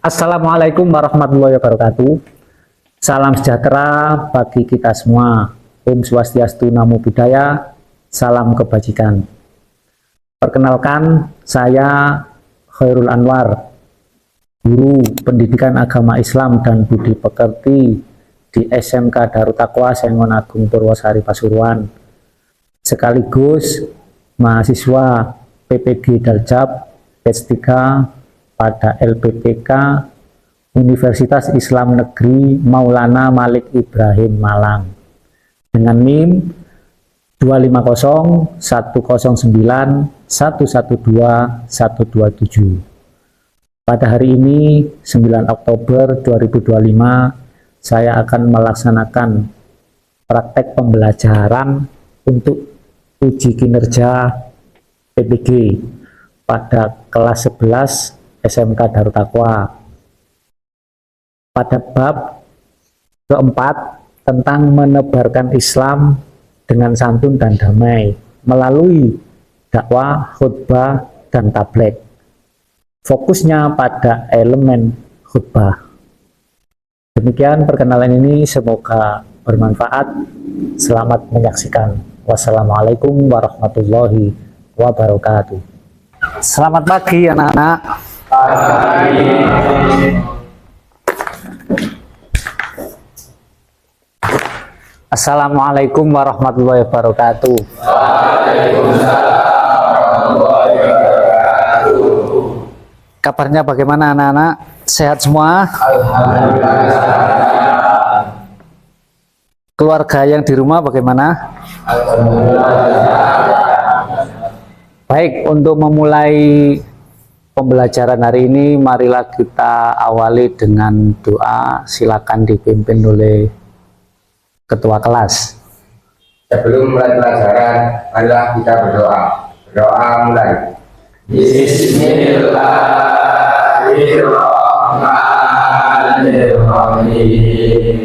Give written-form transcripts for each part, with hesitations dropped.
Assalamualaikum warahmatullahi wabarakatuh. Salam sejahtera bagi kita semua. Om Swastiastu, Namo Buddhaya. Salam kebajikan. Perkenalkan, saya Khairul Anwar, guru pendidikan agama Islam dan budi pekerti di SMK Darut Taqwa Sengon Agung Purwosari Pasuruan, sekaligus mahasiswa PPG Daljab batch 3 pada LPPK Universitas Islam Negeri Maulana Malik Ibrahim Malang dengan NIM 2501091121127. Pada hari ini 9 Oktober 2025 saya akan melaksanakan praktek pembelajaran untuk uji kinerja PPG pada kelas 11 SMK Darut Taqwa pada bab keempat tentang menebarkan Islam dengan santun dan damai melalui dakwah, khutbah, dan tabligh. Fokusnya pada elemen khutbah. Demikian perkenalan ini, semoga bermanfaat. Selamat menyaksikan. Wassalamualaikum warahmatullahi wabarakatuh. Selamat pagi anak-anak. Assalamualaikum warahmatullahi wabarakatuh. Kabarnya bagaimana anak-anak? Sehat semua? Keluarga yang di rumah bagaimana? Baik, untuk memulai pembelajaran hari ini, marilah kita awali dengan doa. Silakan dipimpin oleh ketua kelas. Sebelum mulai pelajaran, marilah kita berdoa. Berdoa mulai. Bismillahirrahmanirrahim.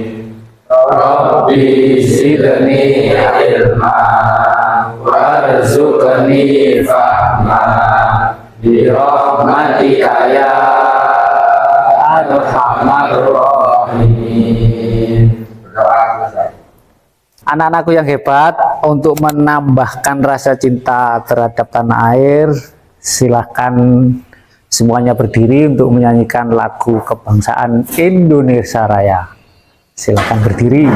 Rabbi zidni ilman warzuqni fahman birahmatika ya arhamar rahimin. Berdoa selesai. Anak-anakku yang hebat, untuk menambahkan rasa cinta terhadap tanah air, silahkan semuanya berdiri untuk menyanyikan lagu kebangsaan Indonesia Raya. Silahkan berdiri.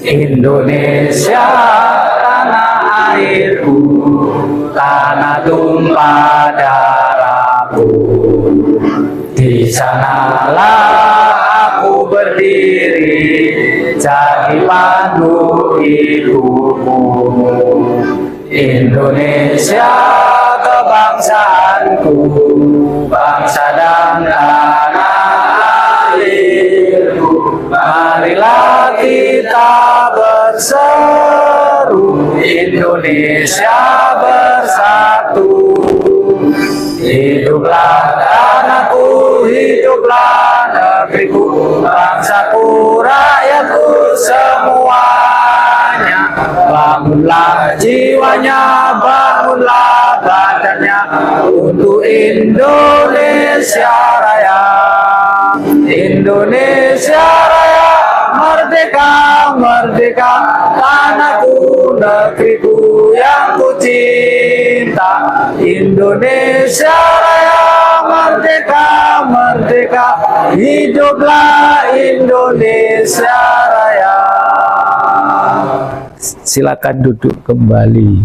Indonesia tanah airku, tanah tumpah darahku. Di sanalah aku berdiri, jadi pandu hidupku. Indonesia kebangsaanku, bangsa dan tanah airku. Marilah kita berseru, Indonesia bersatu. Hiduplah tanahku, hiduplah negeriku, bangsaku, rakyatku semuanya. Bangunlah jiwanya, bangunlah badannya untuk Indonesia Raya. Indonesia Raya, merdeka, merdeka, tanahku, negeriku yang ku cinta. Indonesia Raya, merdeka, merdeka, hiduplah Indonesia Raya. Silakan duduk kembali.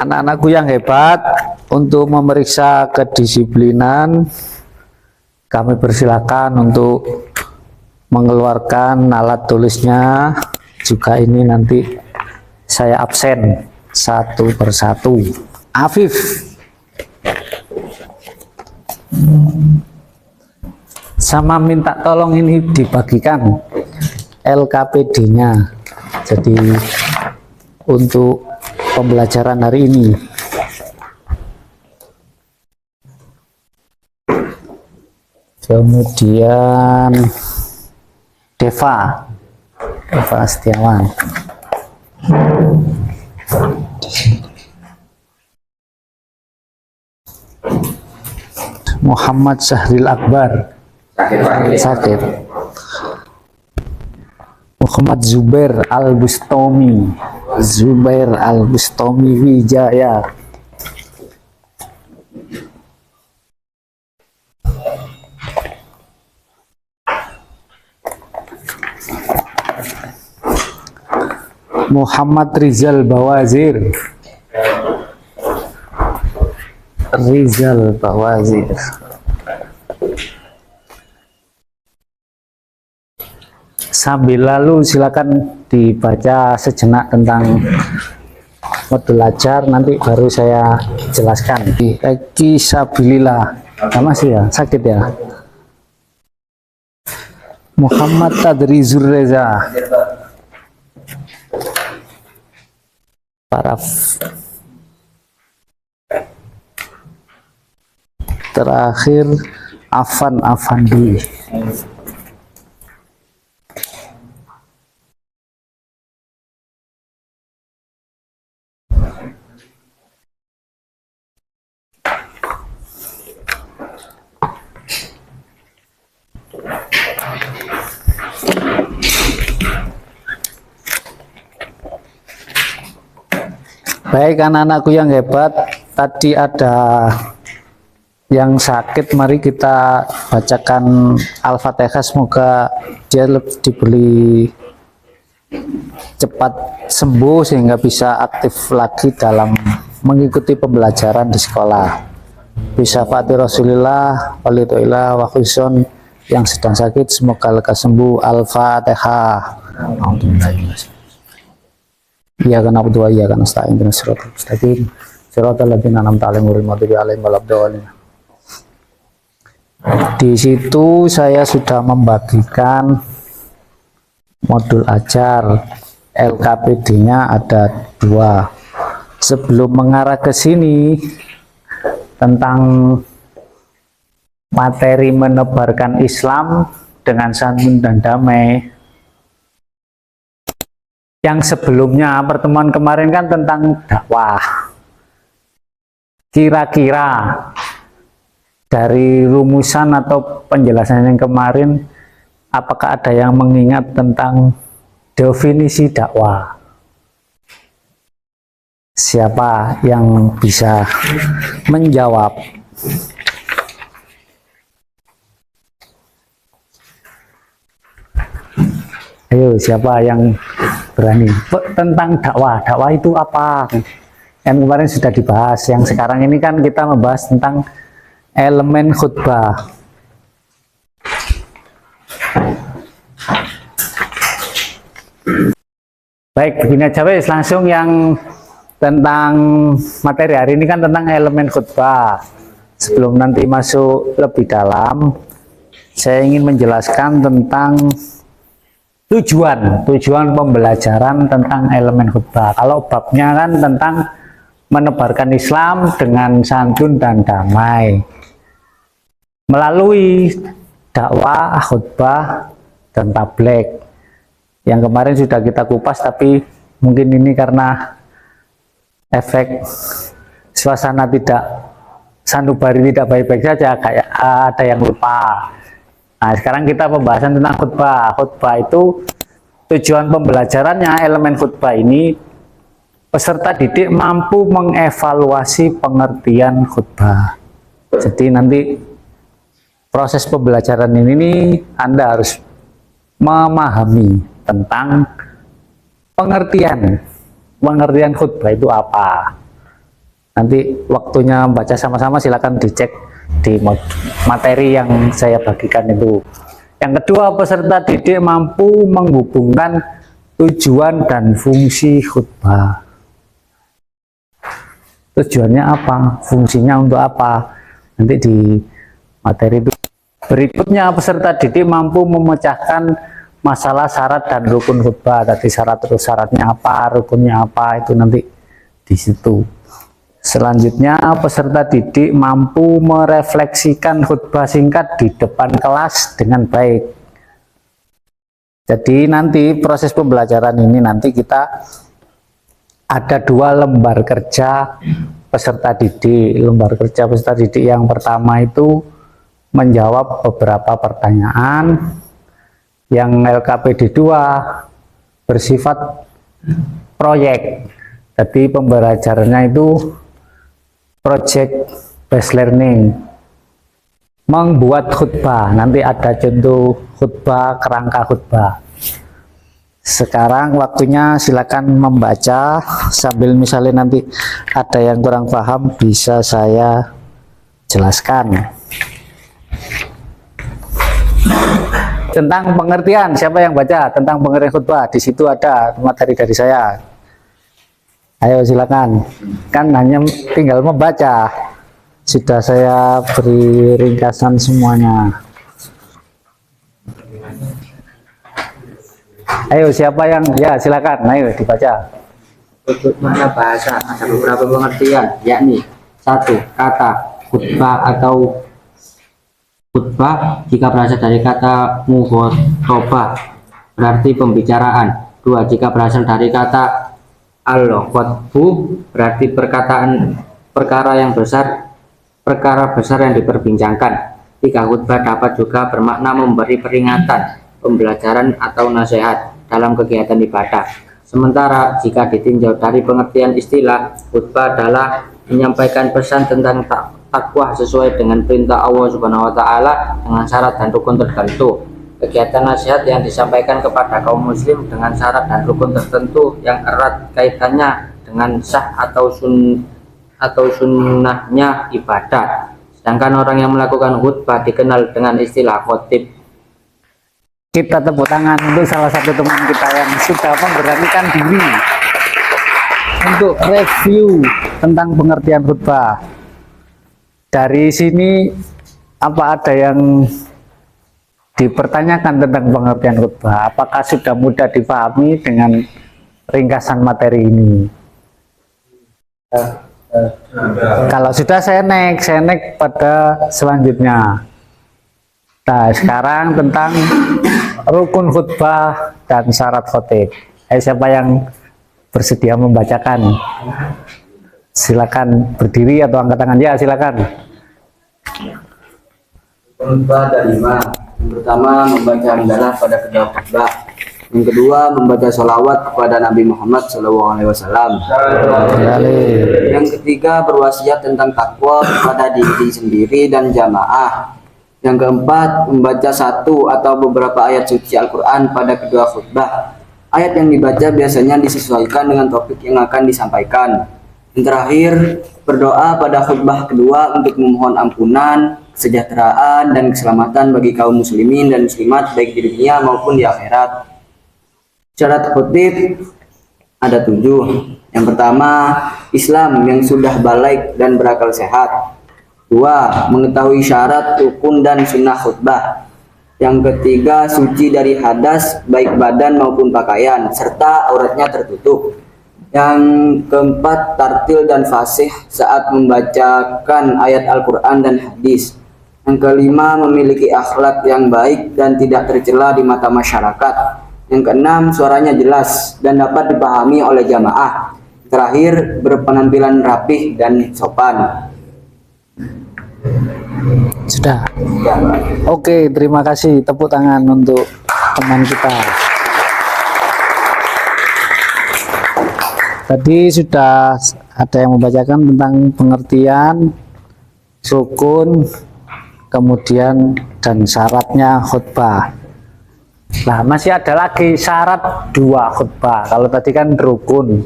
Anak-anakku yang hebat, untuk memeriksa kedisiplinan, kami persilakan untuk mengeluarkan alat tulisnya. Juga ini nanti saya absen satu persatu. Afif, sama minta tolong ini dibagikan LKPD-nya. Jadi untuk pembelajaran hari ini. Kemudian Deva Setiawan. Muhammad Syahril Akbar. Sakit. Muhammad Zubair Al-Bustami Wijaya. Muhammad Rizal Bawazir. Sambil lalu silakan dibaca sejenak tentang modul ajar, nanti baru saya jelaskan. Eki Sabilillah. Masih ya, sakit ya. Muhammad Tadrizur Reza. Terakhir Afandi. Baik anak-anakku yang hebat, tadi ada yang sakit, mari kita bacakan Al-Fatihah, semoga dia diberi cepat sembuh sehingga bisa aktif lagi dalam mengikuti pembelajaran di sekolah. Bisa Fatih Rasulillah walidulillah wa khusun, yang sedang sakit semoga lekas sembuh. Al-Fatihah. Iya kan abdu iya kan nasta'in dengan siratal mustaqim siratal ladzina an'amta 'alaihim ghairil maghdubi 'alaihim waladdallin. Di situ saya sudah membagikan modul ajar, LKPD-nya ada 2. Sebelum mengarah ke sini tentang materi menebarkan Islam dengan santun dan damai, yang sebelumnya pertemuan kemarin kan tentang dakwah. Kira-kira dari rumusan atau penjelasan yang kemarin, apakah ada yang mengingat tentang definisi dakwah? Siapa yang bisa menjawab? Ayo, siapa yang berani? Tentang dakwah itu apa? Yang kemarin sudah dibahas, yang sekarang ini kan kita membahas tentang elemen khutbah. Baik, begini aja wes, langsung yang tentang materi hari ini kan tentang elemen khutbah. Sebelum nanti masuk lebih dalam, saya ingin menjelaskan tentang tujuan pembelajaran tentang elemen khutbah. Kalau babnya kan tentang menebarkan Islam dengan santun dan damai melalui dakwah, khutbah, dan tabligh. Yang kemarin sudah kita kupas, tapi mungkin ini karena efek suasana tidak sanubari, tidak baik-baik saja, kayak ada yang lupa. Nah, sekarang kita pembahasan tentang khutbah. Khutbah itu tujuan pembelajarannya, elemen khutbah ini peserta didik mampu mengevaluasi pengertian khutbah. Jadi nanti proses pembelajaran ini Anda harus memahami tentang pengertian khutbah itu apa. Nanti waktunya baca sama-sama, silakan dicek di materi yang saya bagikan itu. Yang kedua, peserta didik mampu menghubungkan tujuan dan fungsi khutbah. Tujuannya apa? Fungsinya untuk apa? Nanti di materi itu. Berikutnya, peserta didik mampu memecahkan masalah syarat dan rukun khutbah. Tadi syaratnya apa, rukunnya apa, itu nanti di situ. Selanjutnya, peserta didik mampu merefleksikan khutbah singkat di depan kelas dengan baik. Jadi nanti proses pembelajaran ini nanti kita ada 2 lembar kerja peserta didik. Lembar kerja peserta didik yang pertama itu menjawab beberapa pertanyaan, yang LKPD 2 bersifat proyek. Jadi pembelajarannya itu project based learning, membuat khutbah. Nanti ada contoh khutbah, kerangka khutbah. Sekarang waktunya silakan membaca sambil misalnya nanti ada yang kurang paham bisa saya jelaskan. Tentang pengertian, siapa yang baca tentang pengertian khutbah? Di situ ada materi dari saya. Ayo silakan. Kan hanya tinggal membaca. Sudah saya beri ringkasan semuanya. Ayo siapa yang ya silakan. Ayo dibaca. Untuk makna bahasa ada beberapa pengertian, yakni 1. Kata khutbah atau khutbah jika berasal dari kata mukhotabah berarti pembicaraan. 2. Jika berasal dari kata al-khutbu berarti perkara besar yang diperbincangkan. 3. Khutbah dapat juga bermakna memberi peringatan, pembelajaran atau nasihat dalam kegiatan ibadah. Sementara jika ditinjau dari pengertian istilah, khutbah adalah menyampaikan pesan tentang takwa sesuai dengan perintah Allah Subhanahu wa taala dengan syarat dan rukun tertentu. Kegiatan nasihat yang disampaikan kepada kaum muslim dengan syarat dan rukun tertentu yang erat kaitannya dengan sah atau sunnahnya ibadah. Sedangkan orang yang melakukan khutbah dikenal dengan istilah khotib. Kita tepuk tangan untuk salah satu teman kita yang sudah memberanikan diri untuk review tentang pengertian khutbah. Dari sini apa ada yang dipertanyakan tentang pengertian khutbah? Apakah sudah mudah dipahami dengan ringkasan materi ini? Kalau sudah saya next pada selanjutnya. Nah, sekarang tentang rukun khutbah dan syarat khotib. Siapa yang bersedia membacakan? Silakan berdiri atau angkat tangan. Ya, silakan. Khutbah ada 5. Yang pertama, membaca hamdalah pada kedua khutbah. Yang kedua, membaca sholawat kepada Nabi Muhammad SAW. Yang ketiga, berwasiat tentang takwa kepada diri sendiri dan jamaah. Yang keempat, membaca 1 atau beberapa ayat suci Al-Quran pada kedua khutbah. Ayat yang dibaca biasanya disesuaikan dengan topik yang akan disampaikan. Yang terakhir, berdoa pada khutbah kedua untuk memohon ampunan, kesejahteraan, dan keselamatan bagi kaum muslimin dan muslimat baik di dunia maupun di akhirat. Syarat khotib ada 7. Yang pertama, Islam yang sudah balik dan berakal sehat. 2. Mengetahui syarat, rukun, dan sunnah khutbah. Yang ketiga, suci dari hadas baik badan maupun pakaian serta auratnya tertutup. Yang keempat, tartil dan fasih saat membacakan ayat Al-Quran dan hadis. Yang kelima, memiliki akhlak yang baik dan tidak tercela di mata masyarakat. Yang keenam, suaranya jelas dan dapat dipahami oleh jamaah. Terakhir, berpenampilan rapih dan sopan. Sudah. Oke, terima kasih. Tepuk tangan untuk teman kita. Tadi sudah ada yang membacakan tentang pengertian rukun, kemudian dan syaratnya khutbah. Nah, masih ada lagi syarat 2 khutbah. Kalau tadi kan rukun,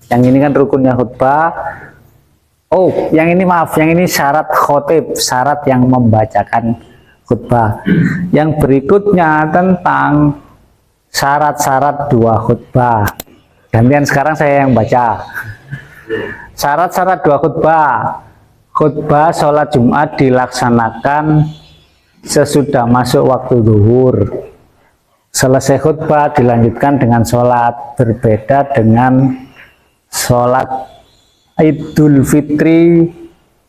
yang ini kan rukunnya khutbah. Oh, yang ini maaf, yang ini syarat khotib, syarat yang membacakan khutbah. Yang berikutnya tentang syarat-syarat 2 khutbah. Gantian sekarang saya yang baca. Syarat-syarat 2 khutbah. Khutbah sholat Jumat dilaksanakan sesudah masuk waktu zuhur. Selesai khutbah dilanjutkan dengan sholat, berbeda dengan sholat Idul Fitri,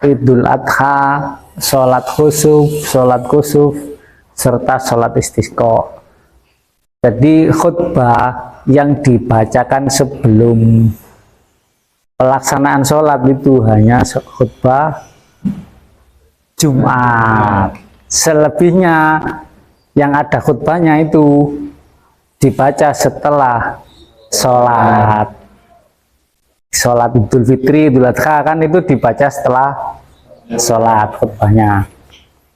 Idul Adha, sholat khusuf, serta sholat istisqa. Jadi khutbah yang dibacakan sebelum pelaksanaan sholat itu hanya khutbah Jumat. Selebihnya yang ada khutbahnya itu dibaca setelah sholat Idul Fitri, Idul Adha kan itu dibaca setelah sholat khutbahnya.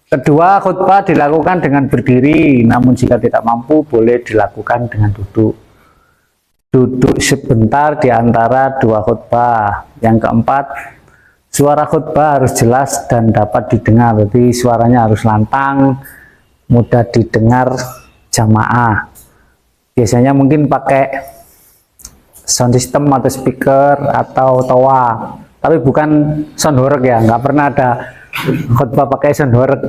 Kedua, khutbah dilakukan dengan berdiri, namun jika tidak mampu boleh dilakukan dengan duduk. Duduk sebentar di antara dua khutbah. Yang keempat, suara khutbah harus jelas dan dapat didengar. Jadi suaranya harus lantang, mudah didengar jamaah. Biasanya mungkin pakai sound system atau speaker atau toa, tapi bukan sound horeg ya, nggak pernah ada khutbah pakai sound horeg.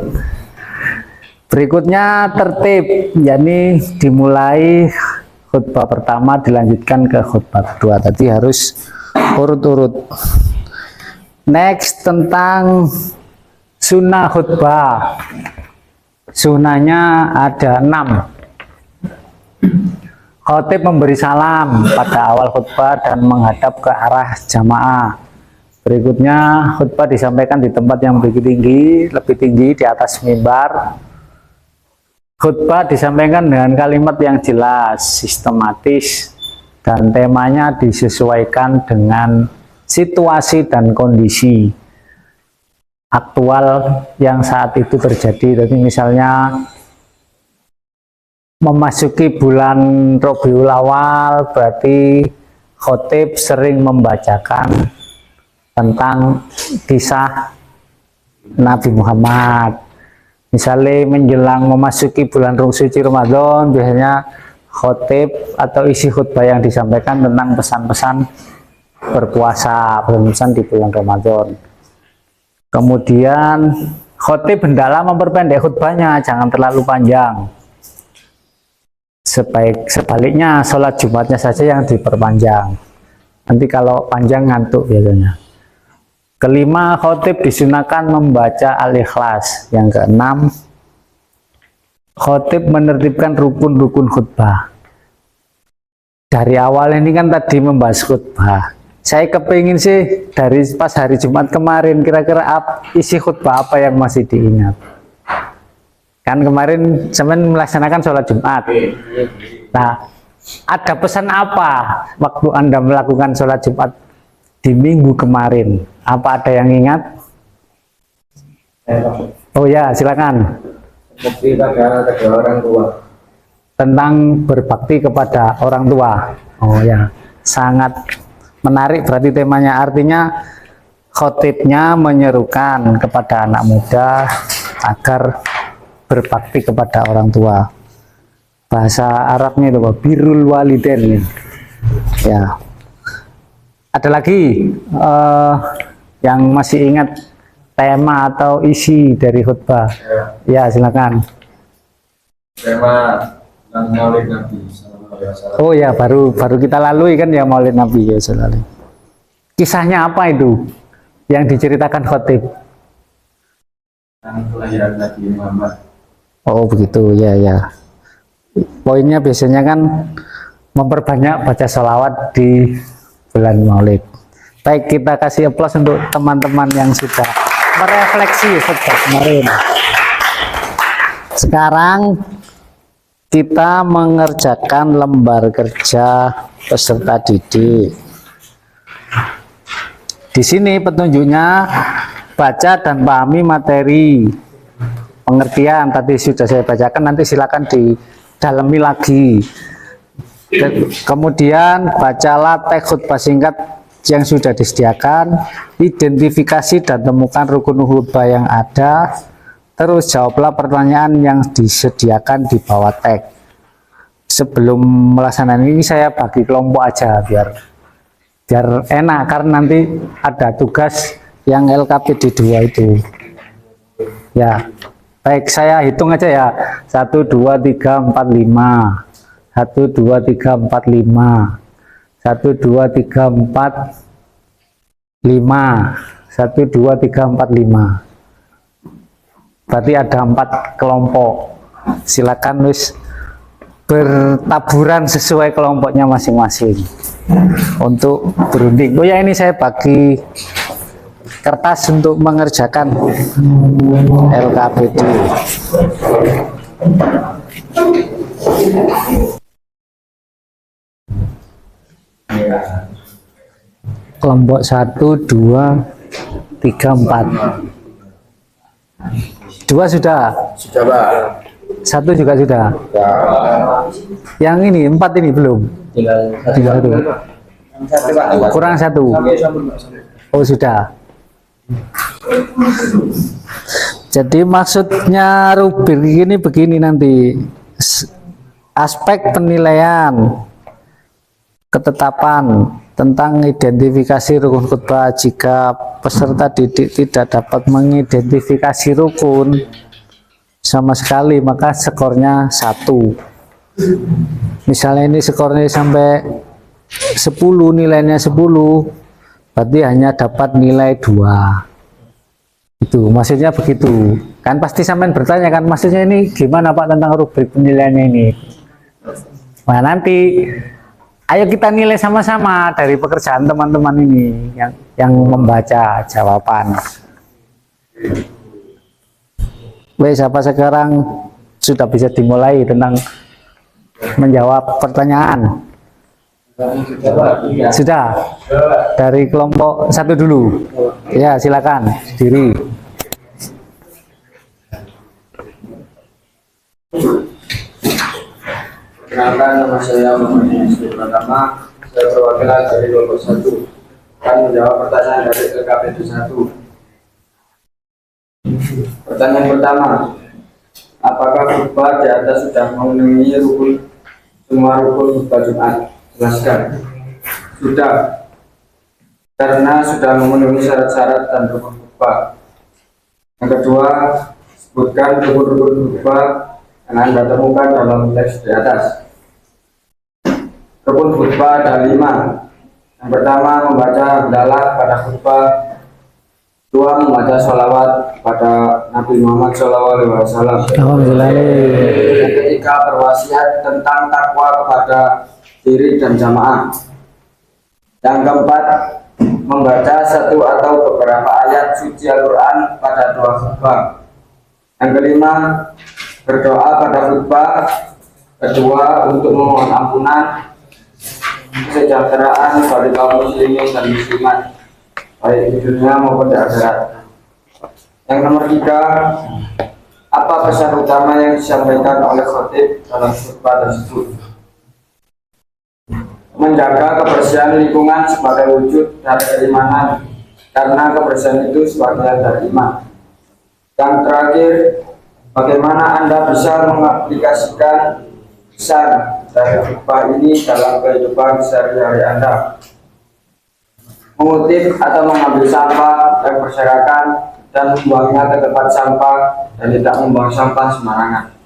Berikutnya tertib, yakni dimulai khutbah pertama dilanjutkan ke khutbah kedua, tadi harus urut-urut. Next, tentang sunnah khutbah. Sunnahnya ada 6. Khotib memberi salam pada awal khutbah dan menghadap ke arah jamaah. Berikutnya, khutbah disampaikan di tempat yang lebih tinggi di atas mimbar. Khutbah disampaikan dengan kalimat yang jelas, sistematis, dan temanya disesuaikan dengan situasi dan kondisi aktual yang saat itu terjadi. Jadi misalnya memasuki bulan Rabiul Awal, berarti khotib sering membacakan tentang kisah Nabi Muhammad. Misalnya menjelang memasuki bulan suci Ramadan, biasanya khotib atau isi khutbah yang disampaikan tentang pesan-pesan berpuasa, pesan di bulan Ramadan. Kemudian khotib hendaklah memperpendek khutbahnya, jangan terlalu panjang. Sebaliknya sholat Jumatnya saja yang diperpanjang. Nanti kalau panjang ngantuk biasanya. Kelima, khotib disunahkan membaca Al-Ikhlas. Yang keenam, khotib menertibkan rukun-rukun khutbah. Dari awal ini kan tadi membahas khutbah. Saya kepingin sih dari pas hari Jumat kemarin, kira-kira isi khutbah apa yang masih diingat. Kan kemarin cuman melaksanakan sholat Jumat. Nah, ada pesan apa waktu Anda melakukan sholat Jumat di minggu kemarin? Apa ada yang ingat? Oh ya, silakan. Berbakti pada kedua orang tua. Tentang berbakti kepada orang tua. Oh ya, sangat menarik berarti temanya. Artinya khotibnya menyerukan kepada anak muda agar berbakti kepada orang tua. Bahasa Arabnya itu birrul walidain. Ya. Ada lagi yang masih ingat tema atau isi dari khutbah? Ya, silakan. Tema tentang Maulid Nabi Sallallahu Alaihi Wasallam. Oh ya, baru kita lalui kan ya Maulid Nabi ya Sallallahu Alaihi. Kisahnya apa itu yang diceritakan khotib? Tentang kelahiran Nabi Muhammad. Oh begitu, ya ya. Poinnya biasanya kan memperbanyak baca sholawat di bulan Maulid. Baik, kita kasih aplaus untuk teman-teman yang sudah merefleksi khutbah kemarin. Sekarang kita mengerjakan lembar kerja peserta didik. Di sini petunjuknya baca dan pahami materi. Pengertian tadi sudah saya bacakan, nanti silakan didalami lagi. Kemudian bacalah teks khutbah singkat yang sudah disediakan, identifikasi dan temukan rukun khutbah yang ada, terus jawablah pertanyaan yang disediakan di bawah teks. Sebelum melaksanakan ini saya bagi kelompok aja biar enak, karena nanti ada tugas yang LKPD 2 itu. Ya. Baik, saya hitung aja ya. 1, 2, 3, 4, 5. 1, 2, 3, 4, 5. 1, 2, 3, 4, 5. Satu, dua, tiga, empat, lima. Berarti ada 4 kelompok. Silakan wis bertaburan sesuai kelompoknya masing-masing untuk berunding. Oh ya, ini saya bagi kertas untuk mengerjakan LKPD. Kelompok 1, 2, 3, 4. 2 sudah. Sudah, Pak. 1 juga sudah. Ya. Yang ini 4 ini belum. Tinggal Satu. Kurang 1. Oh sudah. Jadi maksudnya rubrik ini begini nanti. Aspek penilaian ketetapan tentang identifikasi rukun khutbah. Jika peserta didik tidak dapat mengidentifikasi rukun sama sekali, maka skornya 1. Misalnya ini skornya sampai 10, nilainya 10, berarti hanya dapat nilai 2. Itu maksudnya begitu kan. Pasti sampean bertanya kan, maksudnya ini gimana Pak tentang rubrik penilaiannya ini. Nah nanti ayo kita nilai sama-sama dari pekerjaan teman-teman ini yang membaca jawaban. Wes, apa sekarang sudah bisa dimulai tentang menjawab pertanyaan? Sudah. Dari kelompok 1 dulu. Ya, silakan diri. Perkenalkan, nama saya Muhammad Yusuf. Pertama, saya perwakilan dari kelompok 1 akan menjawab pertanyaan dari LKPD 1. Pertanyaan pertama, apakah khutbah di atas sudah memenuhi semua rukun khutbah Jumat? Jelaskan. Sudah, karena sudah memenuhi syarat-syarat dan rukun khutbah. Yang kedua, sebutkan rukun-rukun khutbah yang Anda temukan dalam teks di atas. Rukun khutbah ada 5. Yang pertama, membaca hamdalah pada khutbah. 2, membaca sholawat pada Nabi Muhammad SAW. Yang ketiga, berwasiat tentang takwa kepada diri dan jamaah. Yang keempat, membaca 1 atau beberapa ayat suci Al-Quran pada 2 khutbah. Yang kelima, berdoa pada khutbah. Kedua, untuk memohon ampunan, kesejahteraan bagi kaum muslimin dan muslimat, baik di dunia maupun di akhirat. Yang nomor 3, apa pesan utama yang disampaikan oleh khatib dalam khutbah tersebut? Menjaga kebersihan lingkungan sebagai wujud dari keimanan, karena kebersihan itu sebagian dari iman. Yang terakhir, bagaimana Anda bisa mengaplikasikan pesan dari khutbah ini dalam kehidupan sehari-hari Anda? Mengutip atau mengambil sampah yang berserakan dan membuangnya ke tempat sampah dan tidak membuang sampah sembarangan.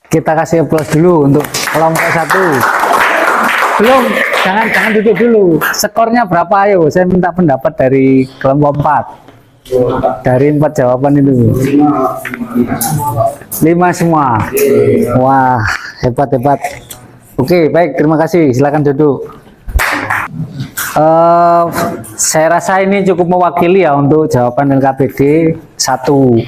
Kita kasih aplaus dulu untuk kelompok 1. Belum, jangan duduk dulu. Skornya berapa? Ayo, saya minta pendapat dari kelompok 4. Dari 4 jawaban itu 5 semua. Wah, hebat. Oke, baik, terima kasih. Silakan duduk. Saya rasa ini cukup mewakili ya untuk jawaban LKPD 1.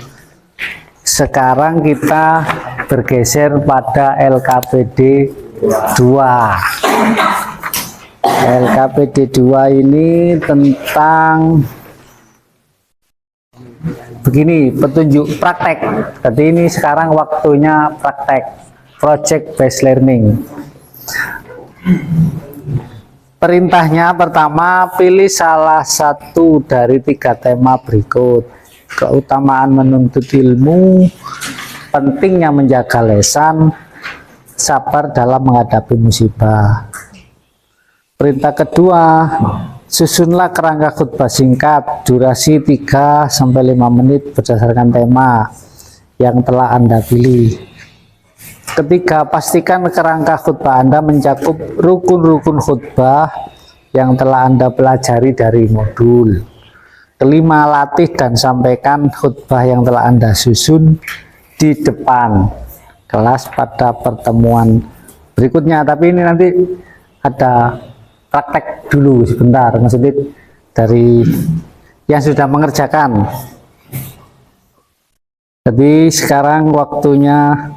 Sekarang kita bergeser pada LKPD 2. LKPD 2 ini tentang begini, petunjuk praktek. Jadi ini sekarang waktunya praktek, project based learning. Perintahnya pertama, pilih salah satu dari 3 tema berikut. Keutamaan menuntut ilmu, pentingnya menjaga lisan, sabar dalam menghadapi musibah. Perintah kedua, susunlah kerangka khutbah singkat, durasi 3-5 menit berdasarkan tema yang telah Anda pilih. Ketiga, pastikan kerangka khutbah Anda mencakup rukun-rukun khutbah yang telah Anda pelajari dari modul. Kelima, latih dan sampaikan khutbah yang telah Anda susun di depan. kelas pada pertemuan berikutnya. Tapi ini nanti ada praktek dulu sebentar, maksudnya dari yang sudah mengerjakan. Jadi sekarang waktunya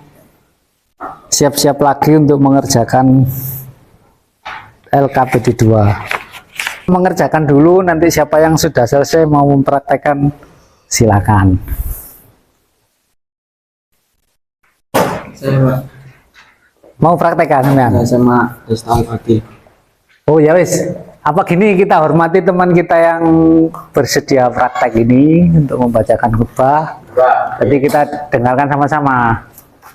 siap-siap lagi untuk mengerjakan LKPD 2. Mengerjakan dulu, nanti siapa yang sudah selesai mau mempraktekkan silakan. Saya Pak. Mau praktekkan sampean? Saya sama Desta Al-Fatih. Oh ya wis, apa gini, kita hormati teman kita yang bersedia praktek ini untuk membacakan khutbah. Jadi kita dengarkan sama-sama.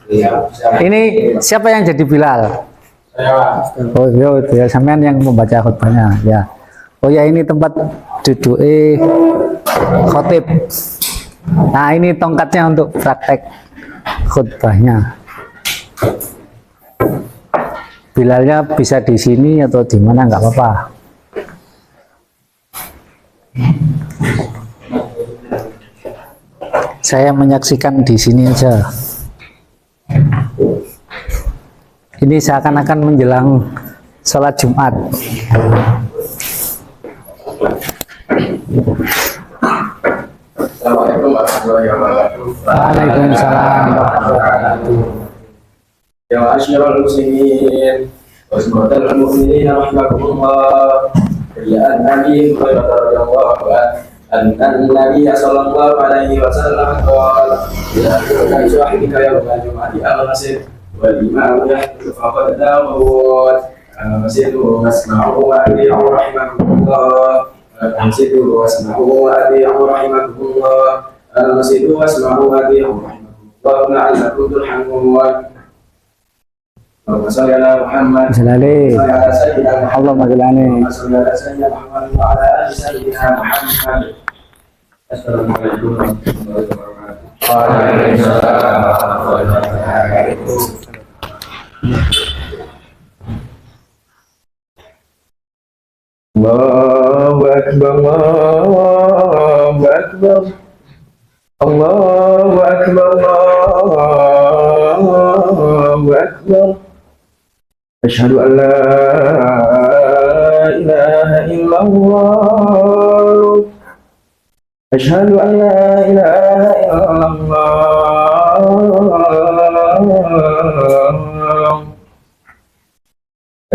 Iya. Ini siapa yang jadi Bilal? Saya. Oh iya, Bilal sampean yang membaca khutbahnya ya. Oh ya, ini tempat duduk khotib. Nah ini tongkatnya untuk praktek khutbahnya. Bilalnya bisa di sini atau di mana, nggak apa-apa. Saya menyaksikan di sini aja. Ini seakan-akan menjelang sholat Jumat. Assalamualaikum warahmatullahi wabarakatuh. Waalaikumsalam warahmatullahi wabarakatuh. Ya ma'asyiral muslimin wa sahabatal mu'minin rahimakumullah. Riyan Nabi radhiyallahu anhu an-nabiy sallallahu alaihi wasallam qala ya ayyuhal sahibika ya jum'ati al-masjid wal imam yahtaju faqad dawud al-masjidu wasma'u wa ati'u rahimakumullah al-masjidu wasma'u wa ati'u rahimakumullah al-masjidu wasma'u wa ati'u rahimakumullah la'allakum turhamun. Allahumma shalli ala Muhammad Jalali. wa ala sayyidina Muhammad. Allah magilani. Allahumma shalli ala sayyidina Muhammad wa ala ali sayyidina Muhammad. Assalamualaikum warahmatullahi wabarakatuh. Waalaikumsalam warahmatullahi wabarakatuh. Allahu akbar, Allahu akbar, Allahu akbar, Allahu akbar. Asyhadu an la ilaha illallah. Asyhadu an la ilaha illallah.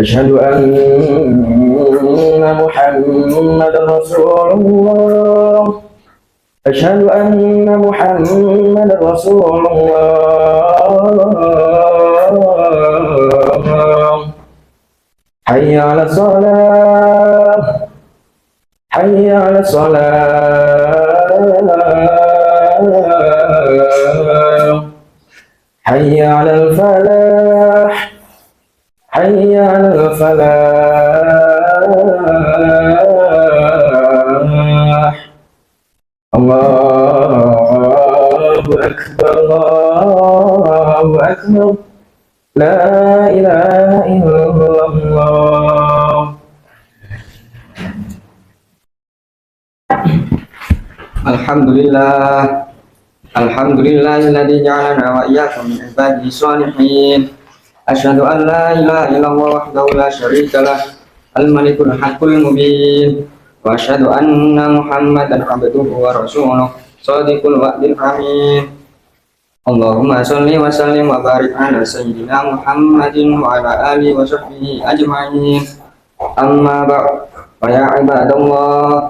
Asyhadu anna Muhammadar Rasulullah. Asyhadu anna Muhammadar Rasulullah. Hayya 'ala shalah. Hayya 'ala shalah. Hayya 'alal falah. Hayya 'alal falah. Allahu akbar, Allahu akbar. La ilaha illallah. Alhamdulillah. Alhamdulillahilladzi ja'alana wa iyyakum min ibadihi shalihin. Asyhadu an la ilaha illallah wahdahu la syarika lah. Al-malikul haqqul mubin. Wa asyhadu anna Muhammadan abduhu wa rasuluh. Shadiqul wa'dil amin. Allahumma sholli wa sallim wa barik ala sayyidina Muhammadin wa ala alihi wa sahbihi ajma'in. Amma ba'd. Fa ya ibadallah,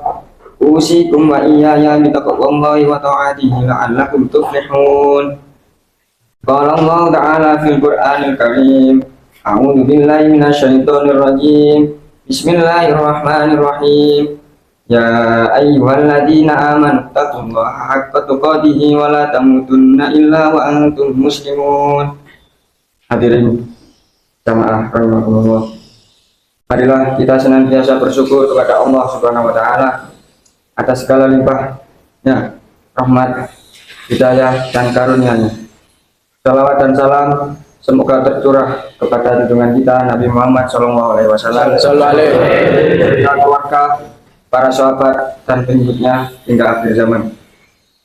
usikum wa iyaya bitaqwallahi wa ta'atihi la'allakum tuflihun. Qala Allah ta'ala fil Qur'anil Karim. A'udzu billahi minasyaitonir rajim. Bismillahirrahmanirrahim. Ya ayyuhalladzina amanu taqullaha haqqa tuqatih wa la tamutunna illa wa antum muslimun. Hadirin jamaah rahimakumullah. Marilah kita senantiasa bersyukur kepada Allah Subhanahu wa taala atas segala limpahnya rahmat, hidayah dan karunia-Nya. Salawat dan salam semoga tercurah kepada junjungan kita Nabi Muhammad SAW, keluarga, para sahabat dan pengikutnya hingga akhir zaman.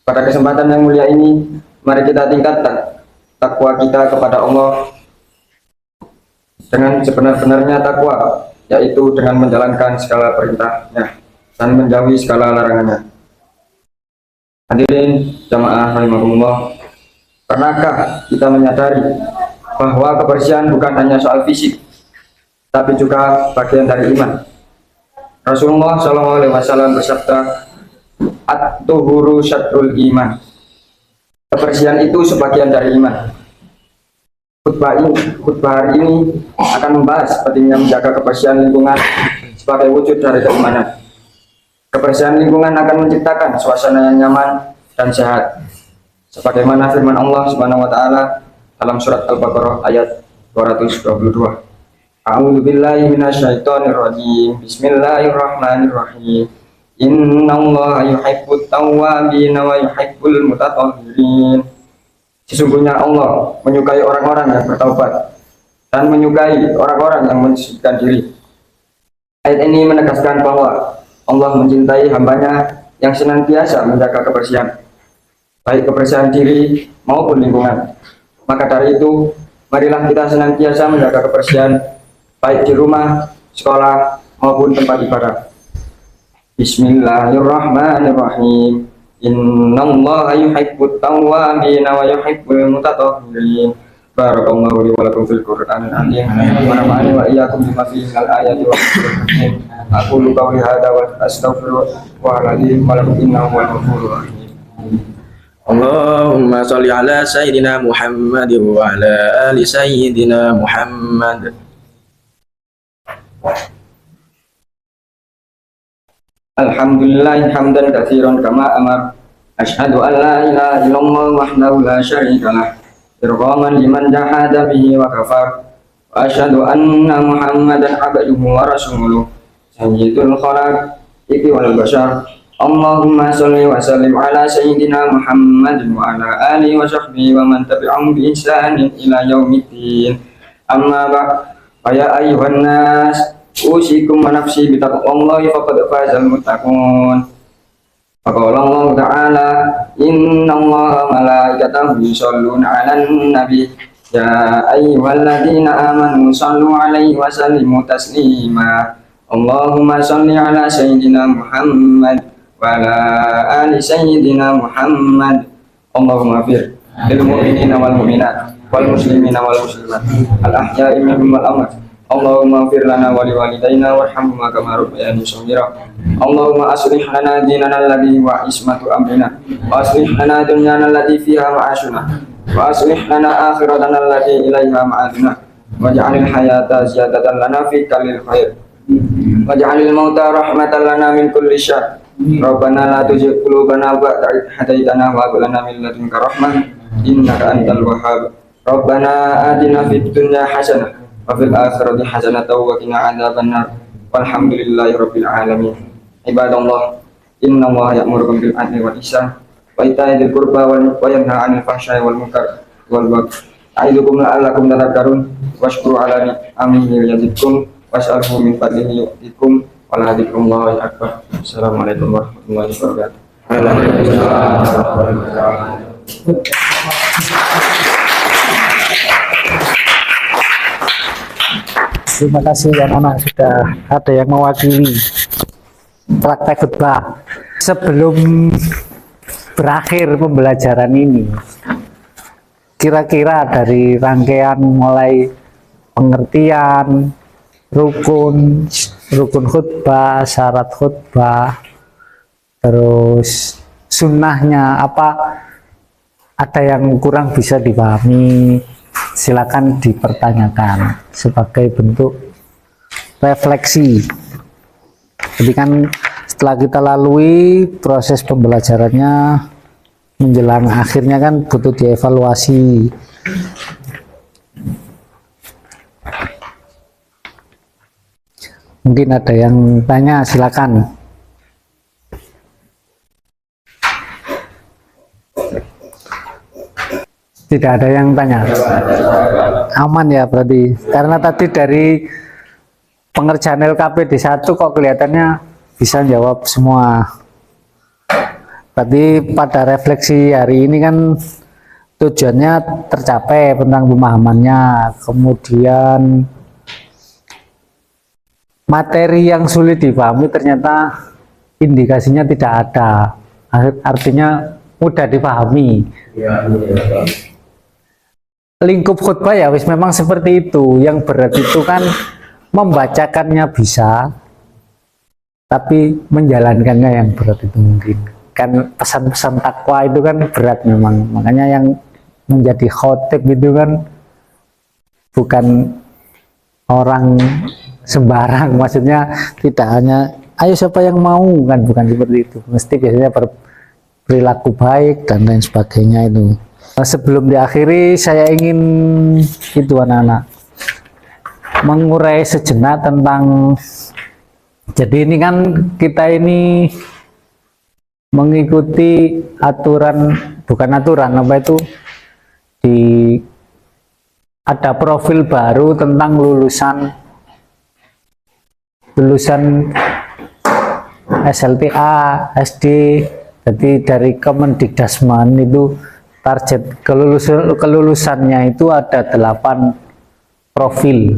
Pada kesempatan yang mulia ini, mari kita tingkatkan takwa kita kepada Allah dengan sebenar-benarnya takwa, yaitu dengan menjalankan segala perintahnya dan menjauhi segala larangannya. Hadirin jamaah rahimakumullah, pernahkah kita menyadari bahwa kebersihan bukan hanya soal fisik, tapi juga bagian dari iman? Rasulullah SAW bersabda, "At-tuhuru syatrul iman." Kebersihan itu sebagian dari iman. Khutbah hari ini akan membahas pentingnya menjaga kebersihan lingkungan sebagai wujud dari keimanan. Kebersihan lingkungan akan menciptakan suasana yang nyaman dan sehat, sebagaimana firman Allah Subhanahu wa taala dalam surat Al-Baqarah ayat 222. A'udzu billahi minasyaitonir rajim. Bismillahirrahmanirrahim. Innallaha yuhibbut tawwabin wa yuhibbul mutatahhirin. Sesungguhnya Allah menyukai orang-orang yang bertaubat dan menyukai orang-orang yang mensucikan diri. Ayat ini menegaskan bahwa Allah mencintai hambanya yang senantiasa menjaga kebersihan, baik kebersihan diri maupun lingkungan. Maka dari itu, marilah kita senantiasa menjaga kebersihan, baik di rumah, sekolah, maupun tempat ibadah. Bismillahirrahmanirrahim. Innallaha yuhibbut tawwabin wa yuhibbul mutatahhirin. Barakallahu li wa lakum fil Qur'anil azim wa nafa'ani wa iyyakum bima fihi minal ayati wa dhikril hakim. Aqulu qawli hadza wa astaghfirullahaladzim wa lakum innahu huwal ghafurur rahim. Allahumma sholli ala sayyidina Muhammad wa ala ali sayyidina Muhammad. Alhamdulillah hamdan katsiran kama amar. Asyhadu an la ilaha illallah wahdahu la syarika lah, irghaman liman jahada bihi wa kafar. Wa asyhadu anna Muhammadan abduhu wa rasuluh, sayyidul khalaiqi wal bashar. Allahumma sholli wa sallim ala sayyidina Muhammadin wa ala alihi wa sahbihi wa man tabi'ahum bi ihsanin ila yaumiddin. Amma ba'd, ya ayyuhan nas, usikum wa nafsi bitaqwallahi faqad fazal muttaqun. Faqala Allah ta'ala, innallaha malaikatahu yusholluna 'alan nabi, ya ayyuhalladzina amanu shallu 'alaihi wa sallimu taslima. Allahumma shalli 'ala sayyidina Muhammad wa ala ali sayyidina Muhammad. Allahumma fir lil mu'minina wal mu'minat wal muslimina wal muslimat al ahya'i minhum wal amwat. Allahumma fir lana wa liwalidayna warhamhuma kama rabbayani shaghira. Allahumma aslih lana dinana alladhi wa ismatu amrina, wa aslih lana dunyana allati fiha ma'ashuna, wa aslih lana akhiratana allati ilaiha ma'aduna, waj'alil hayata ziyadatan lana fi kulli khair, waj'alil mauta rahmatan lana min kulli syarr. Rabbana la tuzigh qulubana ba'da idh hadaitana wa hab lana min ladunka rahmah innaka antal wahhab. Rabbana atina fid dunya hasanah wa fil akhirati hasanatan wa qina adzabannar. Walhamdulillahi rabbil alamin. Ibadallah, innallaha ya'murukum bil adli wal ihsan wa ita'i dzil qurba wa yanha 'anil fahsya'i wal munkar wal baghi. A'idukum la'allakum tadhakkarun washkuru 'ala ni'amihi yazidkum was'alhu min fadlihi yu'tikum wa la dzikrullahi akbar. Assalamualaikum warahmatullahi wabarakatuh. Terima kasih anak-anak, sudah ada yang mewakili praktek khutbah. Sebelum berakhir pembelajaran ini, kira-kira dari rangkaian mulai pengertian rukun khutbah, syarat khutbah, terus sunnahnya apa, ada yang kurang bisa dipahami, silakan dipertanyakan sebagai bentuk refleksi. Jadi kan setelah kita lalui proses pembelajarannya menjelang akhirnya kan butuh dievaluasi. Mungkin ada yang tanya, silakan. Tidak ada yang tanya. Aman ya berarti. Karena tadi dari pengerjaan LKPD 1 kok kelihatannya bisa jawab semua. Berarti pada refleksi hari ini kan tujuannya tercapai tentang pemahamannya. Kemudian materi yang sulit dipahami ternyata indikasinya tidak ada, artinya mudah dipahami. Lingkup khutbah ya wis memang seperti itu. Yang berat itu kan membacakannya bisa, tapi menjalankannya yang berat itu mungkin. Kan pesan-pesan takwa itu kan berat memang. Makanya yang menjadi khotib itu kan bukan orang sembarang. Maksudnya tidak hanya ayo siapa yang mau, kan bukan seperti itu. Mesti biasanya berperilaku baik dan lain sebagainya itu. Sebelum diakhiri saya ingin itu anak-anak mengurai sejenak tentang, jadi ini kan kita ini mengikuti aturan, bukan aturan apa itu, ada profil baru tentang lulusan SLTA, SD. Jadi dari Kemendikdasmen itu target kelulusannya itu ada 8 profil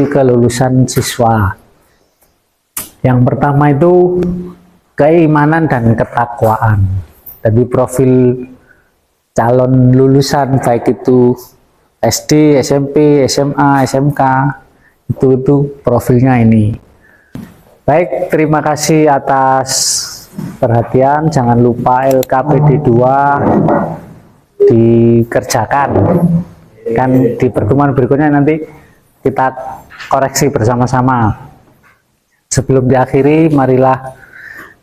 kelulusan siswa. Yang pertama itu keimanan dan ketakwaan. Jadi profil calon lulusan baik itu SD, SMP, SMA, SMK itu profilnya ini. Baik, terima kasih atas perhatian. Jangan lupa LKPD 2 dikerjakan. Kan di pertemuan berikutnya nanti kita koreksi bersama-sama. Sebelum diakhiri, marilah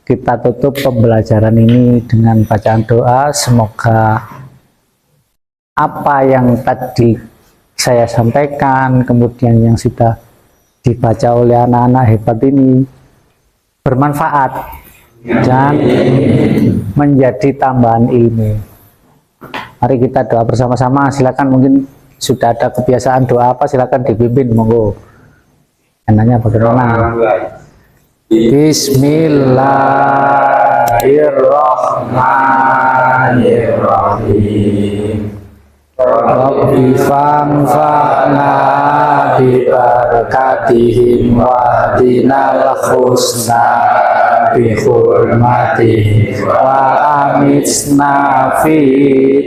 kita tutup pembelajaran ini dengan bacaan doa. Semoga apa yang tadi saya sampaikan, kemudian yang sudah dibaca oleh anak-anak hebat ini bermanfaat dan menjadi tambahan ilmu. Mari kita doa bersama-sama. Silakan, mungkin sudah ada kebiasaan doa apa, silakan dipimpin, monggo. Enaknya bagaimana? Bismillahirrahmanirrahim. Rabbi fanfa'na bi barakatihim wa dinal husna bi hurmatihi wa amitsna fi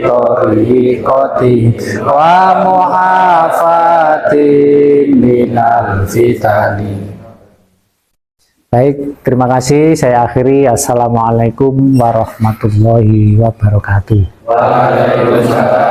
tariqati wa muhafatin minal fitani. Baik, terima kasih. Saya akhiri. Assalamualaikum warahmatullahi wabarakatuh. Waalaikumsalam.